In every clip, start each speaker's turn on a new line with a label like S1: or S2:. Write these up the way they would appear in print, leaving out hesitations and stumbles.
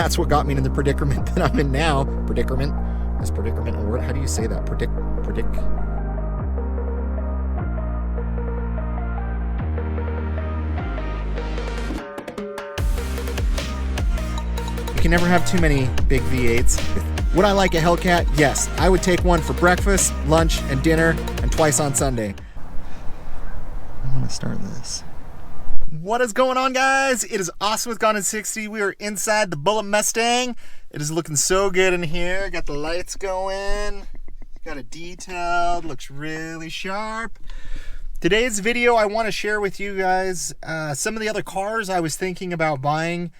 S1: that's what got me in the predicament that I'm in now. Predicament? Is predicament a word? How do you say that? Predict? You can never have too many big V8s. Would I like a Hellcat? Yes. I would take one for breakfast, lunch, and dinner, and twice on Sunday. I want to start this. What is going on, guys? It is Austin with Gone in 60. We are inside the Bullitt Mustang. It is looking so good in here. Got the lights going. Got it detailed. Looks really sharp. Today's video, I want to share with you guys some of the other cars I was thinking about buying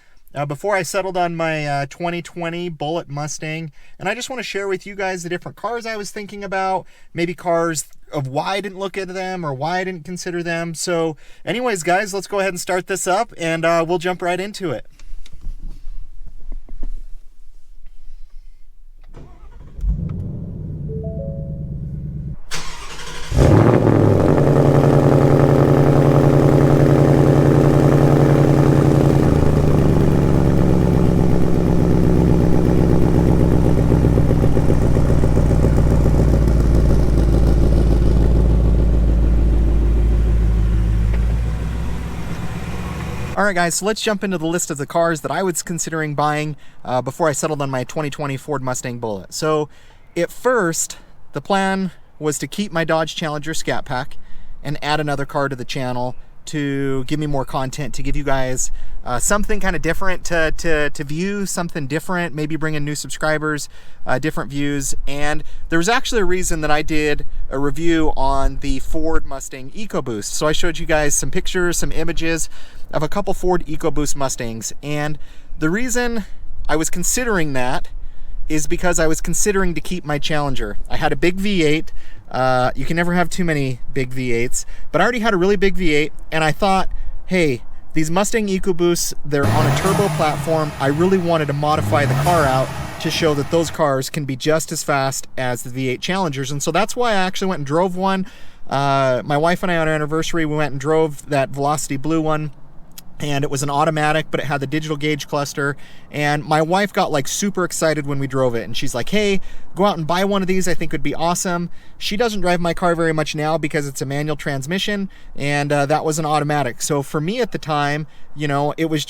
S1: before I settled on my 2020 Bullitt Mustang. And I just want to share with you guys the different cars I was thinking about, maybe cars of why I didn't look at them or why I didn't consider them. So anyways, guys, let's go ahead and start this up and we'll jump right into it. Alright guys, so let's jump into the list of the cars that I was considering buying before I settled on my 2020 Ford Mustang Bullitt. So at first, the plan was to keep my Dodge Challenger Scat Pack and add another car to the channel to give me more content, to give you guys something kind of different to view, something different, maybe bring in new subscribers, different views. And there was actually a reason that I did a review on the Ford Mustang EcoBoost. So I showed you guys some pictures, some images of a couple Ford EcoBoost Mustangs. And the reason I was considering that is because I was considering to keep my Challenger. I had a big V8. You can never have too many big V8s, but I already had a really big V8, and I thought, hey, these Mustang EcoBoosts, they're on a turbo platform. I really wanted to modify the car out to show that those cars can be just as fast as the V8 Challengers. And so that's why I actually went and drove one. My wife and I, on our anniversary, we went and drove that Velocity Blue one. And it was an automatic, but it had the digital gauge cluster. And my wife got like super excited when we drove it. And she's like, hey, go out and buy one of these. I think would be awesome. She doesn't drive my car very much now because it's a manual transmission. And that was an automatic. So for me at the time, you know, it was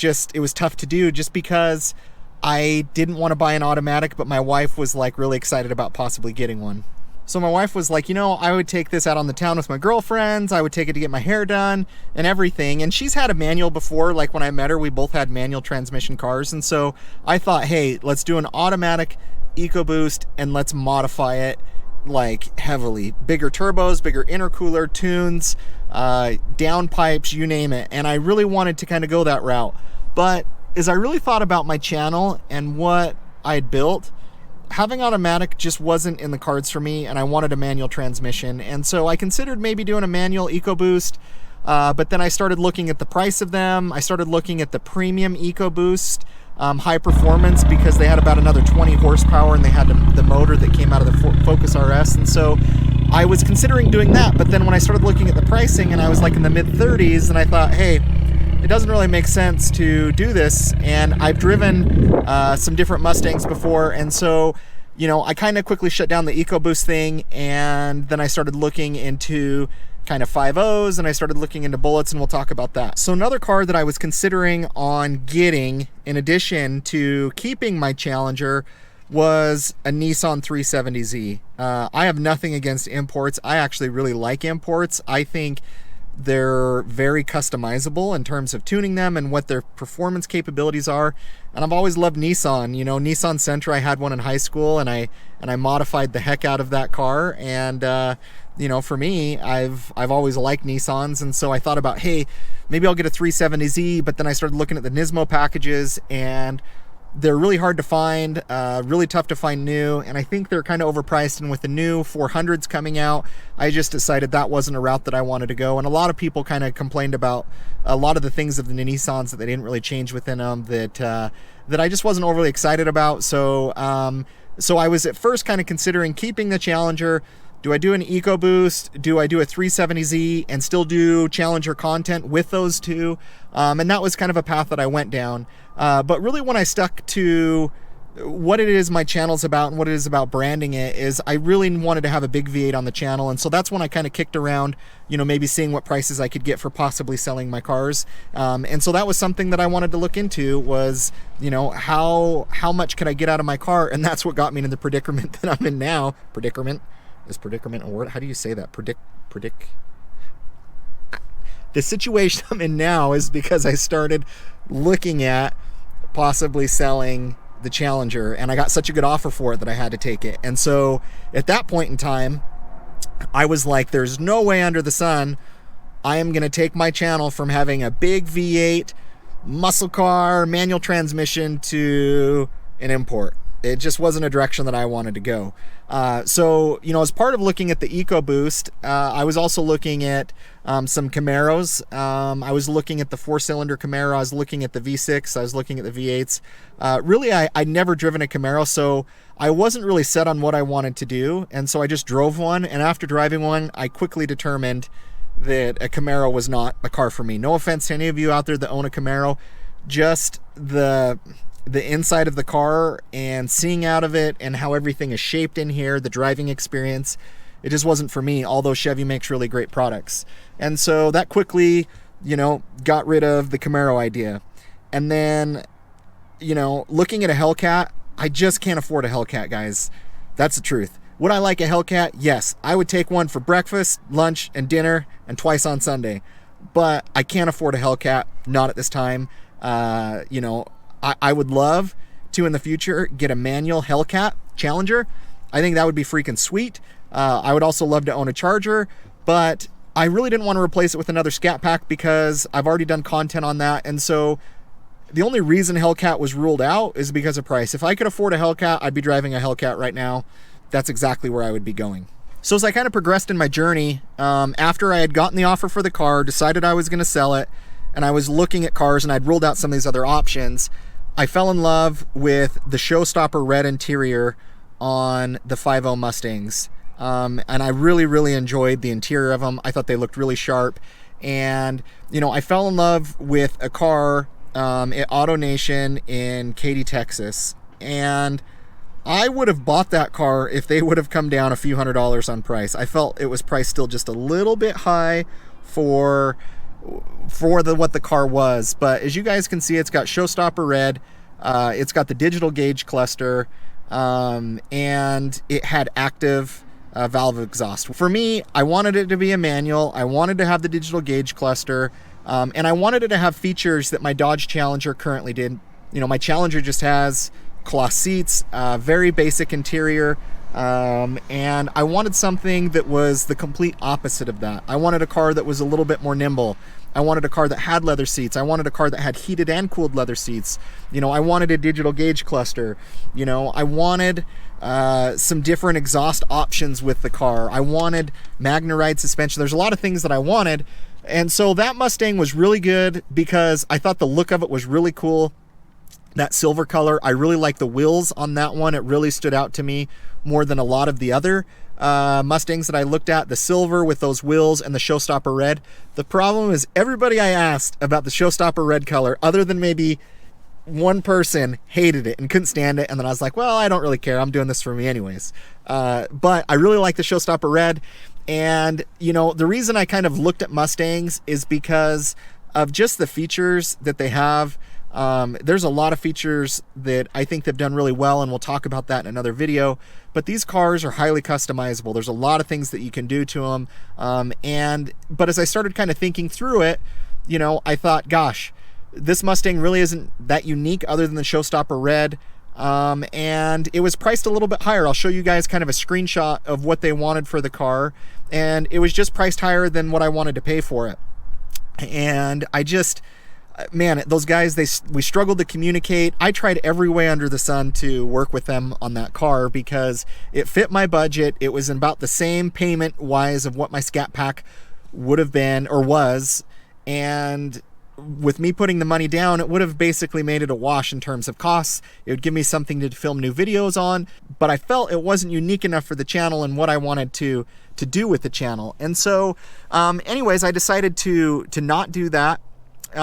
S1: tough to do just because I didn't want to buy an automatic, but my wife was like really excited about possibly getting one. So my wife was like, you know, I would take this out on the town with my girlfriends. I would take it to get my hair done and everything. And she's had a manual before. Like when I met her, we both had manual transmission cars. And so I thought, hey, let's do an automatic EcoBoost and let's modify it like heavily. Bigger turbos, bigger intercooler, tunes, downpipes, you name it. And I really wanted to kind of go that route. But as I really thought about my channel and what I had built, having automatic just wasn't in the cards for me, and I wanted a manual transmission. And so I considered maybe doing a manual EcoBoost, but then I started looking at the price of them. I started looking at the premium EcoBoost high performance because they had about another 20 horsepower and they had the motor that came out of the Focus RS. And so I was considering doing that, but then when I started looking at the pricing and I was like in the mid-30s, and I thought, hey, it doesn't really make sense to do this. And I've driven some different Mustangs before, and so, you know, I kind of quickly shut down the EcoBoost thing, and then I started looking into kind of 5.0s, and I started looking into Bullets, and we'll talk about that. So another car that I was considering on getting, in addition to keeping my Challenger, was a Nissan 370Z. I have nothing against imports. I actually really like imports. I think they're very customizable in terms of tuning them and what their performance capabilities are. And I've always loved Nissan. You know, Nissan Sentra, I had one in high school, and I modified the heck out of that car. And you know, for me, I've always liked Nissans, and so I thought about, hey, maybe I'll get a 370Z. But then I started looking at the Nismo packages, and they're really hard to find, really tough to find new, and I think they're kind of overpriced. And with the new 400s coming out, I just decided that wasn't a route that I wanted to go. And a lot of people kind of complained about a lot of the things of the Nissans that they didn't really change within them, that I just wasn't overly excited about. So I was at first kind of considering keeping the Challenger, do I do an EcoBoost? Do I do a 370Z and still do Challenger content with those two? And that was kind of a path that I went down. But really when I stuck to what it is my channel's about and what it is about branding it, is I really wanted to have a big V8 on the channel. And so that's when I kind of kicked around, you know, maybe seeing what prices I could get for possibly selling my cars. And so that was something that I wanted to look into, was, you know, how much could I get out of my car? And that's what got me into the predicament that I'm in now. Predicament? Is predicament a word? How do you say that? Predict? The situation I'm in now is because I started looking at possibly selling the Challenger, and I got such a good offer for it that I had to take it. And so at that point in time, I was like, there's no way under the sun I am going to take my channel from having a big V8 muscle car manual transmission to an import. It just wasn't a direction that I wanted to go. So, you know, as part of looking at the EcoBoost, I was also looking at some Camaros. I was looking at the 4-cylinder Camaro. I was looking at the V6. I was looking at the V8s. Really, I'd never driven a Camaro, so I wasn't really set on what I wanted to do. And so I just drove one. And after driving one, I quickly determined that a Camaro was not a car for me. No offense to any of you out there that own a Camaro. Just the inside of the car and seeing out of it and how everything is shaped in here, the driving experience, it just wasn't for me, although Chevy makes really great products. And so that quickly, you know, got rid of the Camaro idea. And then, you know, looking at a Hellcat, I just can't afford a Hellcat, guys. That's the truth. Would I like a Hellcat? Yes. I would take one for breakfast, lunch, and dinner, and twice on Sunday. But I can't afford a Hellcat, not at this time. You know, I would love to in the future get a manual Hellcat Challenger. I think that would be freaking sweet. I would also love to own a Charger, but I really didn't want to replace it with another Scat Pack because I've already done content on that. And so the only reason Hellcat was ruled out is because of price. If I could afford a Hellcat, I'd be driving a Hellcat right now. That's exactly where I would be going. So as I kind of progressed in my journey, after I had gotten the offer for the car, decided I was going to sell it, and I was looking at cars and I'd ruled out some of these other options, I fell in love with the Showstopper red interior on the 5.0 Mustangs. And I really, really enjoyed the interior of them. I thought they looked really sharp. And, you know, I fell in love with a car at Auto Nation in Katy, Texas. And I would have bought that car if they would have come down a few $100s on price. I felt it was priced still just a little bit high for what the car was. But as you guys can see, it's got Showstopper red, it's got the digital gauge cluster, and it had active valve exhaust. For me, I wanted it to be a manual. I wanted to have the digital gauge cluster, and I wanted it to have features that my Dodge Challenger currently did. You know, my Challenger just has cloth seats, very basic interior, and I wanted something that was the complete opposite of that. I wanted a car that was a little bit more nimble. I wanted a car that had leather seats. I wanted a car that had heated and cooled leather seats. You know, I wanted a digital gauge cluster. You know, I wanted some different exhaust options with the car. I wanted Magna-Ride suspension. There's a lot of things that I wanted. And so that Mustang was really good because I thought the look of it was really cool. That silver color, I really like the wheels on that one. It really stood out to me more than a lot of the other Mustangs that I looked at. The silver with those wheels and the Showstopper red. The problem is everybody I asked about the Showstopper red color, other than maybe one person, hated it and couldn't stand it. And then I was like, well, I don't really care. I'm doing this for me anyways. But I really like the Showstopper red. And, you know, the reason I kind of looked at Mustangs is because of just the features that they have. There's a lot of features that I think they've done really well, and we'll talk about that in another video. But these cars are highly customizable. There's a lot of things that you can do to them. But as I started kind of thinking through it, you know, I thought, gosh, this Mustang really isn't that unique other than the Showstopper red. And it was priced a little bit higher. I'll show you guys kind of a screenshot of what they wanted for the car. And it was just priced higher than what I wanted to pay for it. And I just... man, those guys, we struggled to communicate. I tried every way under the sun to work with them on that car because it fit my budget. It was about the same payment wise of what my Scat Pack would have been or was. And with me putting the money down, it would have basically made it a wash in terms of costs. It would give me something to film new videos on, but I felt it wasn't unique enough for the channel and what I wanted to do with the channel. And so anyways, I decided to not do that. You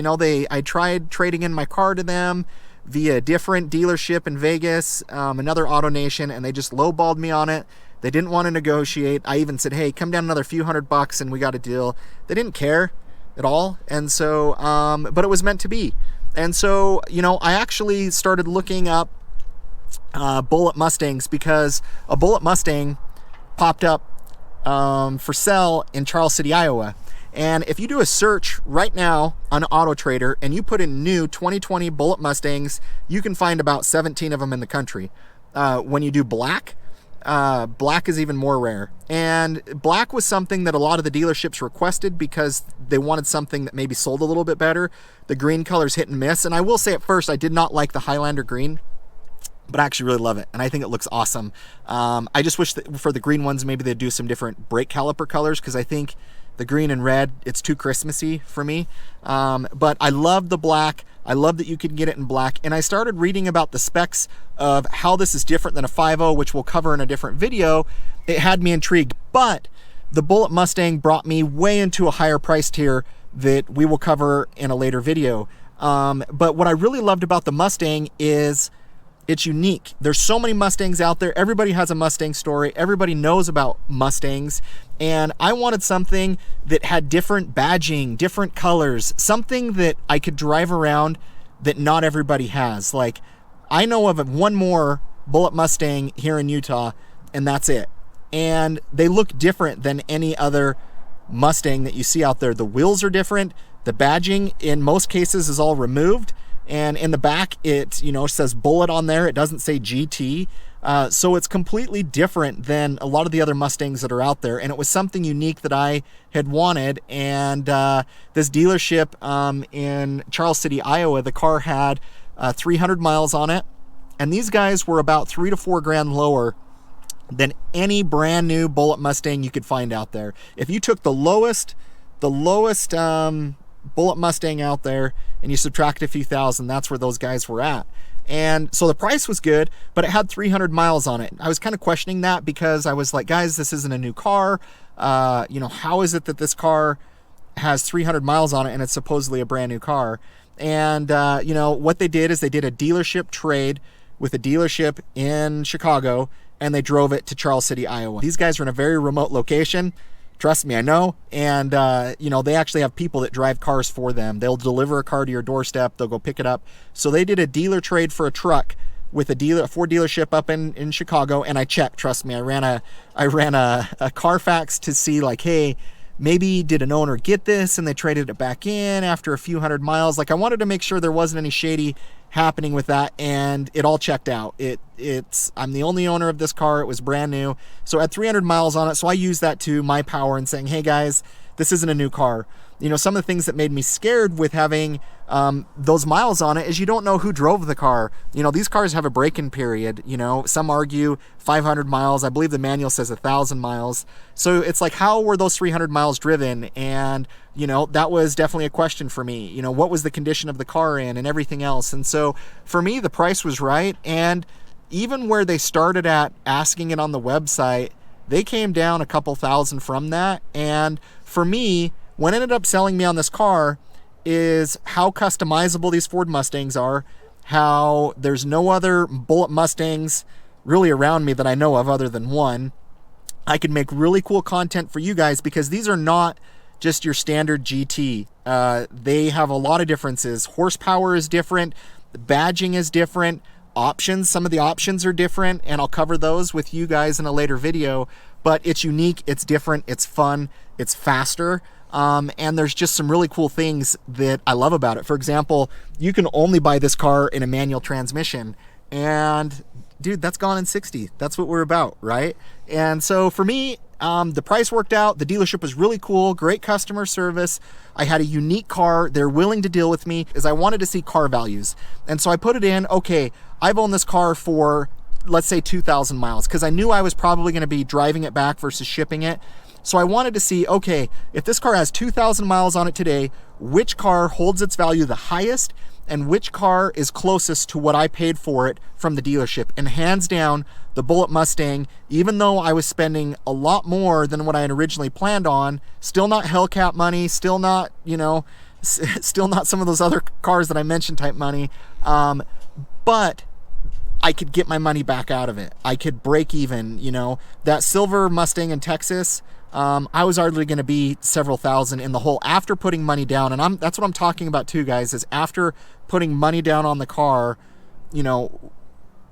S1: know, I tried trading in my car to them via a different dealership in Vegas, another AutoNation, and they just lowballed me on it. They didn't want to negotiate. I even said, hey, come down another few $100 and we got a deal. They didn't care at all. And so, but it was meant to be. And so, you know, I actually started looking up Bullitt Mustangs, because a Bullitt Mustang popped up for sale in Charles City, Iowa. And if you do a search right now on Auto Trader and you put in new 2020 Bullitt Mustangs, you can find about 17 of them in the country. When you do black is even more rare. And black was something that a lot of the dealerships requested because they wanted something that maybe sold a little bit better. The green color's hit and miss. And I will say at first, I did not like the Highlander green, but I actually really love it. And I think it looks awesome. I just wish that for the green ones, maybe they'd do some different brake caliper colors, because I think the green and red, it's too Christmassy for me. But I love the black. I love that you can get it in black. And I started reading about the specs of how this is different than a 5.0, which we'll cover in a different video. It had me intrigued. But the Bullitt Mustang brought me way into a higher price tier that we will cover in a later video. But what I really loved about the Mustang is it's unique. There's so many Mustangs out there. Everybody has a Mustang story. Everybody knows about Mustangs. And I wanted something that had different badging, different colors, something that I could drive around that not everybody has. Like, I know of one more Bullitt Mustang here in Utah, and that's it. And they look different than any other Mustang that you see out there. The wheels are different. The badging in most cases is all removed. And in the back, it, you know, says Bullitt on there. It doesn't say GT. So it's completely different than a lot of the other Mustangs that are out there. And it was something unique that I had wanted. And this dealership in Charles City, Iowa, the car had 300 miles on it. And these guys were about $3 to $4 grand lower than any brand new Bullitt Mustang you could find out there. If you took the lowest Bullitt Mustang out there and you subtract a few thousand, that's where those guys were at. And so the price was good, but it had 300 miles on it. I was kind of questioning that, because I was like, guys, this isn't a new car. You know, how is it that this car has 300 miles on it and it's supposedly a brand new car? And, you know, what they did is they did a dealership trade with a dealership in Chicago, and they drove it to Charles City, Iowa. These guys are in a very remote location. Trust me, I know. And, you know, they actually have people that drive cars for them. They'll deliver a car to your doorstep. They'll go pick it up. So they did a dealer trade for a truck with a Ford dealership up in Chicago. And I checked, trust me, I ran a Carfax to see, like, hey, maybe did an owner get this and they traded it back in after a few hundred miles? Like, I wanted to make sure there wasn't any shady happening with that, and it all checked out. I'm the only owner of this car. It was brand new, so it had 300 miles on it. So I used that to my power and saying, hey guys, this isn't a new car. You know, some of the things that made me scared with having those miles on it is you don't know who drove the car. You know, these cars have a break-in period. You know, some argue 500 miles. I believe the manual says 1,000 miles. So it's like, how were those 300 miles driven? And, you know, that was definitely a question for me. You know, what was the condition of the car in and everything else? And so for me, the price was right. And even where they started at asking it on the website, they came down a couple thousand from that. And for me, what ended up selling me on this car is how customizable these Ford Mustangs are, how there's no other Bullitt Mustangs really around me that I know of other than one. I can make really cool content for you guys, because these are not just your standard GT. They have a lot of differences. Horsepower is different. The badging is different. Options, some of the options are different, and I'll cover those with you guys in a later video. But it's unique, it's different, it's fun, it's faster. And there's just some really cool things that I love about it. For example, you can only buy this car in a manual transmission, and dude, that's gone in 60. That's what we're about, right? And so for me, the price worked out. The dealership was really cool, great customer service. I had a unique car. They're willing to deal with me, as I wanted to see car values. And so I put it in, okay, I've owned this car for, let's say 2,000 miles, because I knew I was probably going to be driving it back versus shipping it. So I wanted to see, okay, if this car has 2,000 miles on it today, which car holds its value the highest and which car is closest to what I paid for it from the dealership. And hands down, the Bullitt Mustang, even though I was spending a lot more than what I had originally planned on, still not Hellcat money, still not, you know, still not some of those other cars that I mentioned type money, but I could get my money back out of it. I could break even, you know. That silver Mustang in Texas, I was hardly going to be several thousand in the hole after putting money down. And that's what I'm talking about too, guys, is after putting money down on the car, you know,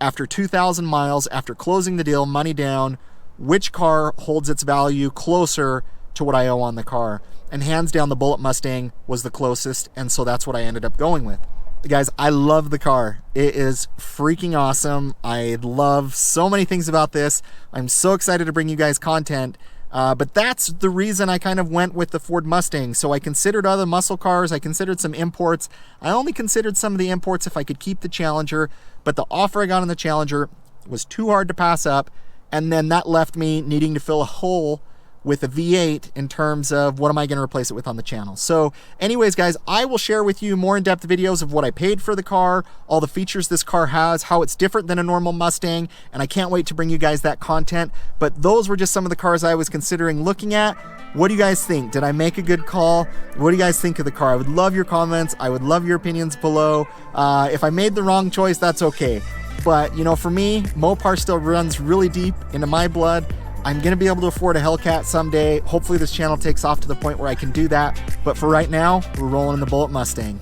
S1: after 2,000 miles, after closing the deal, money down, which car holds its value closer to what I owe on the car. And hands down, the Bullitt Mustang was the closest, and so that's what I ended up going with. Guys, I love the car. It is freaking awesome. I love so many things about this. I'm so excited to bring you guys content, but that's the reason I kind of went with the Ford Mustang. So I considered other muscle cars. I considered some imports. I only considered some of the imports if I could keep the Challenger, but the offer I got on the Challenger was too hard to pass up, and then that left me needing to fill a hole with a V8 in terms of what am I going to replace it with on the channel. So anyways, guys, I will share with you more in-depth videos of what I paid for the car, all the features this car has, how it's different than a normal Mustang, and I can't wait to bring you guys that content. But those were just some of the cars I was considering looking at. What do you guys think? Did I make a good call? What do you guys think of the car? I would love your comments. I would love your opinions below. If I made the wrong choice, that's okay. But, you know, for me, Mopar still runs really deep into my blood. I'm going to be able to afford a Hellcat someday. Hopefully this channel takes off to the point where I can do that. But for right now, we're rolling in the Bullitt Mustang.